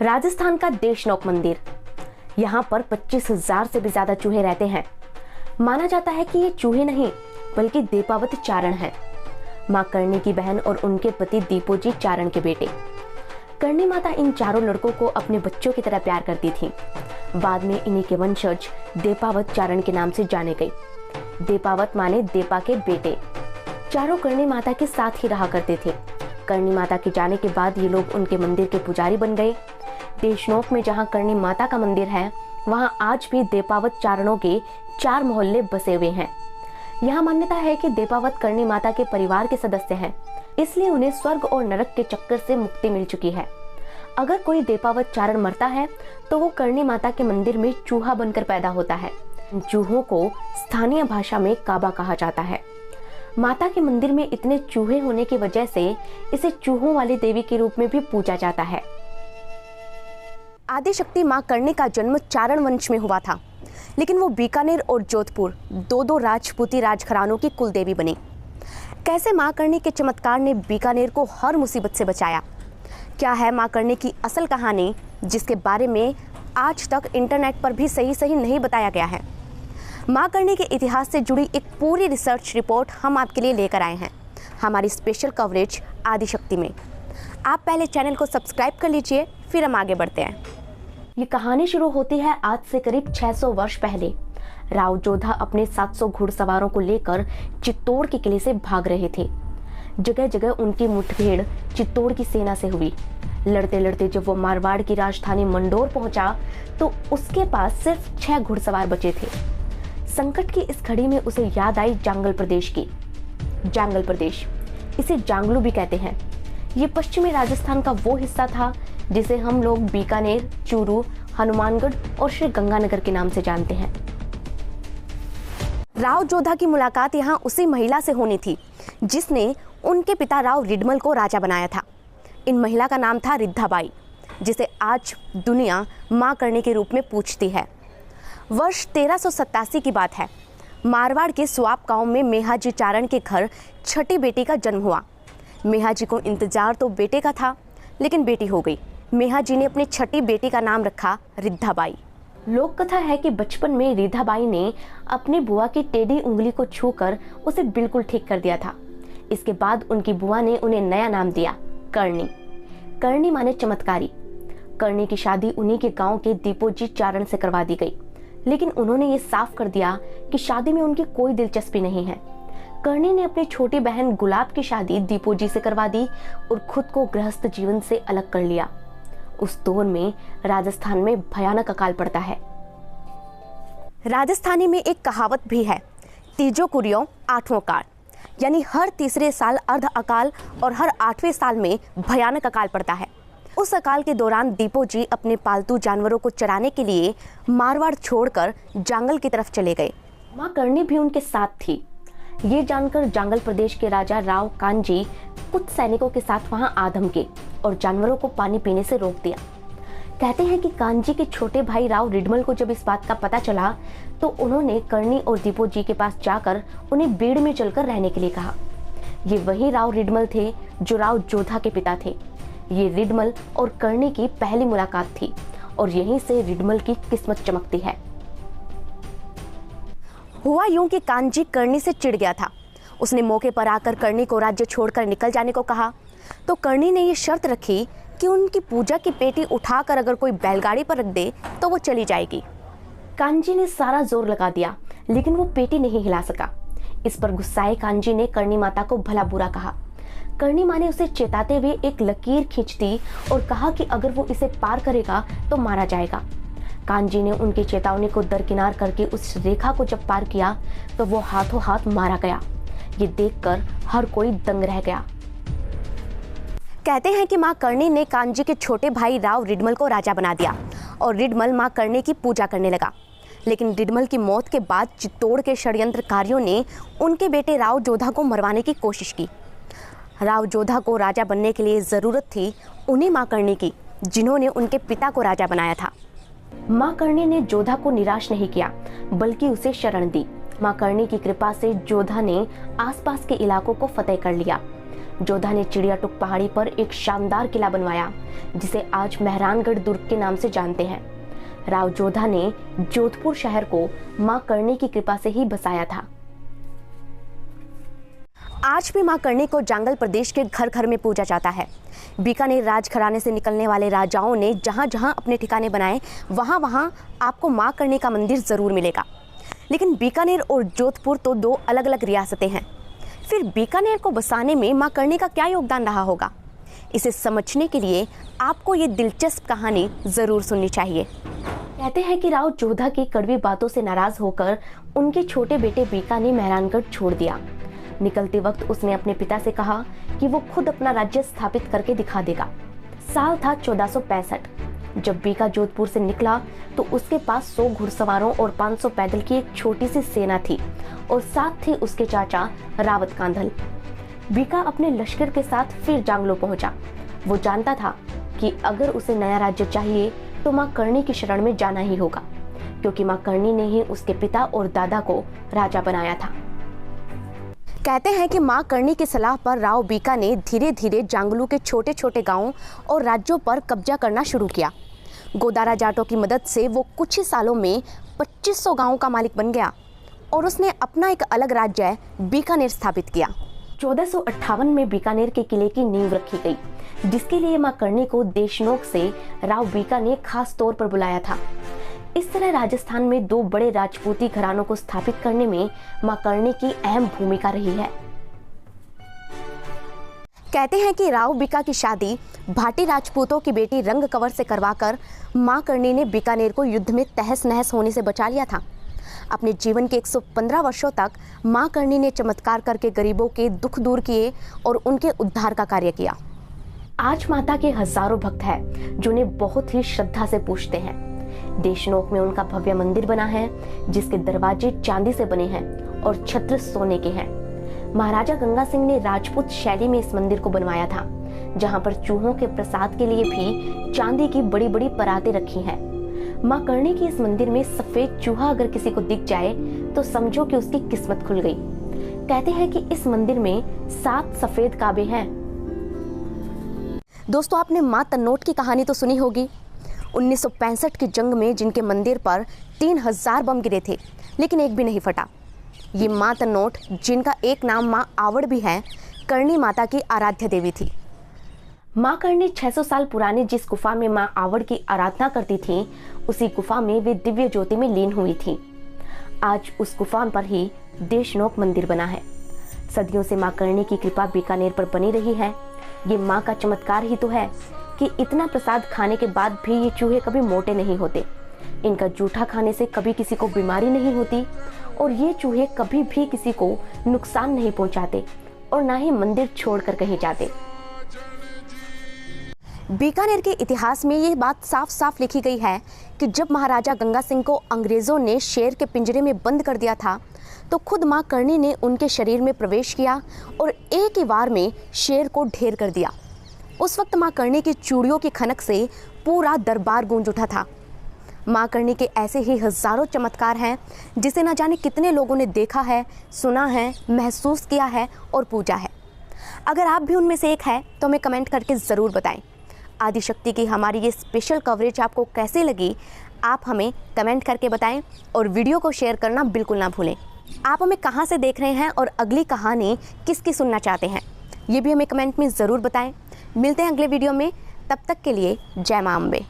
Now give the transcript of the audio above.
राजस्थान का देशनोक मंदिर। यहाँ पर 25,000 से भी ज्यादा चूहे रहते हैं। माना जाता है कि ये चूहे नहीं बल्कि देपावत चारण हैं। माँ करणी की बहन और उनके पति दीपोजी चारण के बेटे। करणी माता इन चारों लड़कों को अपने बच्चों की तरह प्यार करती थी। बाद में इन्हीं के वंशज देपावत चारण के नाम से जाने गए। देपावत माने देपा के बेटे। चारों करणी माता के साथ ही रहा करते थे। करणी माता के जाने के बाद ये लोग उनके मंदिर के पुजारी बन गए। देशनोक में जहाँ करणी माता का मंदिर है, वहाँ आज भी देपावत चारणों के 4 मोहल्ले बसे हुए हैं। यहाँ मान्यता है कि देपावत करणी माता के परिवार के सदस्य हैं, इसलिए उन्हें स्वर्ग और नरक के चक्कर से मुक्ति मिल चुकी है। अगर कोई देपावत चारण मरता है तो वो करणी माता के मंदिर में चूहा बनकर पैदा होता है। चूहों को स्थानीय भाषा में काबा कहा जाता है। माता के मंदिर में इतने चूहे होने की वजह से इसे चूहों वाली देवी के रूप में भी पूजा जाता है। आदिशक्ति मां करणी का जन्म चारण वंश में हुआ था, लेकिन वो बीकानेर और जोधपुर दो राजपूती राजघरानों की कुल देवी बनी। कैसे मां करणी के चमत्कार ने बीकानेर को हर मुसीबत से बचाया? क्या है मां करणी की असल कहानी, जिसके बारे में आज तक इंटरनेट पर भी सही नहीं बताया गया है? मां करणी के इतिहास से जुड़ी एक पूरी रिसर्च रिपोर्ट हम आपके लिए लेकर आए हैं हमारी स्पेशल कवरेज आदिशक्ति में। आप पहले चैनल को सब्सक्राइब कर लीजिए, फिर हम आगे बढ़ते हैं। ये कहानी शुरू होती है आज से करीब 600 वर्ष पहले। राव जोधा अपने 700 घुड़सवारों को लेकर चित्तौड़ के किले से भाग रहे थे। जगह जगह उनकी मुठभेड़ चित्तौड़ की सेना से हुई। लड़ते लड़ते जब वो मारवाड़ की राजधानी मंडोर पहुंचा तो उसके पास सिर्फ 6 घुड़सवार बचे थे। संकट की इस घड़ी में उसे याद आई जांगल प्रदेश की। जांगल प्रदेश, इसे जांगलू भी कहते हैं। ये पश्चिमी राजस्थान का वो हिस्सा था जिसे हम लोग बीकानेर, चूरू, हनुमानगढ़ और श्री गंगानगर के नाम से जानते हैं। राव जोधा की मुलाकात यहाँ उसी महिला से होनी थी जिसने उनके पिता राव रिडमल को राजा बनाया था। इन महिला का नाम था रिद्धाबाई, जिसे आज दुनिया मां करणी के रूप में पूजती है। वर्ष 1387 की बात है। मारवाड़ के स्वाप गांव में मेहाजी चारण के घर छठी बेटी का जन्म हुआ। मेहाजी को इंतजार तो बेटे का था, लेकिन बेटी हो गई। मेहाजी ने अपनी छठी बेटी का नाम रखा रिद्धाबाई। लोक कथा है कि बचपन में रिद्धाबाई ने अपनी बुआ की टेढ़ी उंगली को छूकर उसे बिल्कुल ठीक कर दिया था। इसके बाद उनकी बुआ ने उन्हें नया नाम दिया, करणी। करणी माने चमत्कारी। करणी की शादी उन्हीं के गांव के दीपोजी चारण से करवा दी गई, लेकिन उन्होंने ये साफ कर दिया कि शादी में उनकी कोई दिलचस्पी नहीं है। करणी ने अपनी छोटी बहन गुलाब की शादी दीपोजी से करवा दी और खुद को गृहस्थ जीवन से अलग कर लिया। उस दौर में राजस्थान में भयानक अकाल पड़ता है। राजस्थानी में एक कहावत भी है, तीजो कुरियो आठवां काल, यानी हर तीसरे साल अर्ध अकाल और हर 8वें साल में भयानक अकाल पड़ता है। उस अकाल के दौरान दीपोजी अपने पालतू जानवरों को चराने के लिए मारवाड़ छोड़कर जांगल की तरफ चले गए। मां करणी भी उनके साथ थी। ये जानकर जांगल प्रदेश के राजा राव कांजी कुछ सैनिकों के साथ वहां आ धमके और जानवरों को पानी पीने से रोक दिया। कहते हैं कि कांजी के छोटे भाई राव रिडमल को जब इस बात का पता चला तो उन्होंने करणी और दीपोजी के पास जाकर उन्हें बीड़ में चलकर रहने के लिए कहा। ये वही राव रिडमल थे जो राव जोधा के पिता थे। ये रिडमल और करणी की पहली मुलाकात थी और यहीं से रिडमल की किस्मत चमकती है। हुआ यूं कि कांजी करणी से चिढ़ गया था। उसने मौके पर आकर करणी को राज्य छोड़कर निकल जाने को कहा तो करणी ने ये शर्त रखी कि उनकी पूजा की पेटी उठाकर अगर कोई बैलगाड़ी पर रख दे तो वो चली जाएगी। कांजी ने सारा जोर लगा दिया, लेकिन वो पेटी नहीं हिला सका। इस पर गुस्साए कांजी ने करणी माता को भला बुरा कहा। करणी माँ ने उसे चेताते हुए एक लकीर खींच दी और कहा कि अगर वो इसे पार करेगा तो मारा जाएगा। कांजी ने उनकी चेतावनी को दरकिनार करके उस रेखा को जब पार किया तो वो हाथों हाथ मारा गया। ये देखकर हर कोई दंग रह गया। कहते हैं कि मां करणी ने कांजी के छोटे भाई राव रिडमल को राजा बना दिया और रिडमल मां करणी की पूजा करने लगा। लेकिन रिडमल की मौत के बाद चित्तौड़ के षड्यंत्रकारियों ने उनके बेटे राव जोधा को मरवाने की कोशिश की। राव जोधा को राजा बनने के लिए ज़रूरत थी उन्हीं मां करणी की, जिन्होंने उनके पिता को राजा बनाया था। मां करणी ने जोधा को निराश नहीं किया, बल्कि उसे शरण दी। मां करणी की कृपा से जोधा ने आसपास के इलाकों को फतेह कर लिया। जोधा ने चिड़ियाटुक पहाड़ी पर एक शानदार किला बनवाया जिसे आज मेहरानगढ़ दुर्ग के नाम से जानते हैं। राव जोधा ने जोधपुर शहर को मां करणी की कृपा से ही बसाया था। आज भी मां करणी को जांगल प्रदेश के घर घर में पूजा जाता है। बीकानेर राजघराने से निकलने वाले राजाओं ने जहां जहां अपने ठिकाने बनाए वहां वहां आपको मां करणी का मंदिर जरूर मिलेगा। लेकिन बीकानेर और जोधपुर तो दो अलग अलग रियासतें हैं। फिर बीकानेर को बसाने में मां करणी का क्या योगदान रहा होगा, इसे समझने के लिए आपको ये दिलचस्प कहानी जरूर सुननी चाहिए। कहते हैं कि राव जोधा की कड़वी बातों से नाराज होकर उनके छोटे बेटे बीका ने मेहरानगढ़ छोड़ दिया। निकलते वक्त उसने अपने पिता से कहा कि वो खुद अपना राज्य स्थापित करके दिखा देगा। साल था 1465। जब बीका जोधपुर से निकला तो उसके पास 100 घुड़सवारों और 500 पैदल की एक छोटी सी सेना थी और साथ थे उसके चाचा रावत कांधल। बीका अपने लश्कर के साथ फिर जांगलो पहुंचा। वो जानता था कि अगर उसे नया राज्य चाहिए तो मां करणी की शरण में जाना ही होगा, क्योंकि मां करणी ने ही उसके पिता और दादा को राजा बनाया था। कहते हैं कि मां करणी की सलाह पर राव बीका ने धीरे धीरे जांगलू के छोटे छोटे गांवों और राज्यों पर कब्जा करना शुरू किया। गोदारा जाटों की मदद से वो कुछ ही सालों में 2500 गांवों का मालिक बन गया और उसने अपना एक अलग राज्य बीकानेर स्थापित किया। 1458 में बीकानेर के किले की नींव रखी गई, जिसके लिए मां करणी को देशनोक से राव बीका ने खास तौर पर बुलाया था। इस तरह राजस्थान में दो बड़े राजपूती घरानों को स्थापित करने में मां करणी की अहम भूमिका रही है। कहते हैं कि राव बीका की शादी भाटी राजपूतों की बेटी रंग कंवर से करवाकर मां करणी ने बीकानेर को युद्ध में तहस नहस होने से बचा लिया था। अपने जीवन के 115 वर्षों तक मां करणी ने चमत्कार करके गरीबों के दुख दूर किए और उनके उद्धार का कार्य किया। आज माता के हजारों भक्त हैं जो उन्हें बहुत ही श्रद्धा से पूजते हैं। देशनोक में उनका भव्य मंदिर बना है, जिसके दरवाजे चांदी से बने हैं और छत्र सोने के हैं। महाराजा गंगा सिंह ने राजपूत शैली में इस मंदिर को बनवाया था, जहां पर चूहों के प्रसाद के लिए भी चांदी की बड़ी बड़ी परातें रखी हैं। मां करणी के इस मंदिर में सफेद चूहा अगर किसी को दिख जाए तो समझो कि उसकी किस्मत खुल गई। कहते हैं कि इस मंदिर में 7 सफेद काबे हैं। दोस्तों, आपने मां तन्नोट की कहानी तो सुनी होगी। 1965 की जंग में जिनके मंदिर पर 3000 बम गिरे थे, लेकिन एक भी नहीं फटा। ये मां तन्नोट, जिनका एक नाम मां आवड़ भी है, करणी माता की आराध्य देवी थी। मां करणी 600 साल पुरानी जिस गुफा में मां आवड़ की आराधना करती थी, उसी गुफा में वे दिव्य ज्योति में लीन हुई थी। आज उस गुफा पर ही देशनोक मंदिर बना है। सदियों से मां करणी की कृपा बीकानेर पर बनी रही है। ये मां का चमत्कार ही तो है कि इतना प्रसाद खाने के बाद भी ये चूहे कभी मोटे नहीं होते। इनका जूठा खाने से कभी किसी को बीमारी नहीं होती और ये चूहे कभी भी किसी को नुकसान नहीं पहुंचाते और ना ही मंदिर छोड़कर कहीं जाते। बीकानेर के इतिहास में ये बात साफ साफ लिखी गई है कि जब महाराजा गंगा सिंह को अंग्रेजों ने शेर के पिंजरे में बंद कर दिया था, तो खुद मां करणी ने उनके शरीर में प्रवेश किया और एक ही वार में शेर को ढेर कर दिया। उस वक्त मां करणी की चूड़ियों की खनक से पूरा दरबार गूंज उठा था। मां करणी के ऐसे ही हजारों चमत्कार हैं जिसे न जाने कितने लोगों ने देखा है, सुना है, महसूस किया है और पूजा है। अगर आप भी उनमें से एक है तो हमें कमेंट करके ज़रूर बताएं। आदिशक्ति की हमारी ये स्पेशल कवरेज आपको कैसे लगी, आप हमें कमेंट करके बताएं और वीडियो को शेयर करना बिल्कुल ना भूलें। आप हमें कहां से देख रहे हैं और अगली कहानी किसकी सुनना चाहते हैं, ये भी हमें कमेंट में ज़रूर बताएं। मिलते हैं अगले वीडियो में, तब तक के लिए जय मां अम्बे।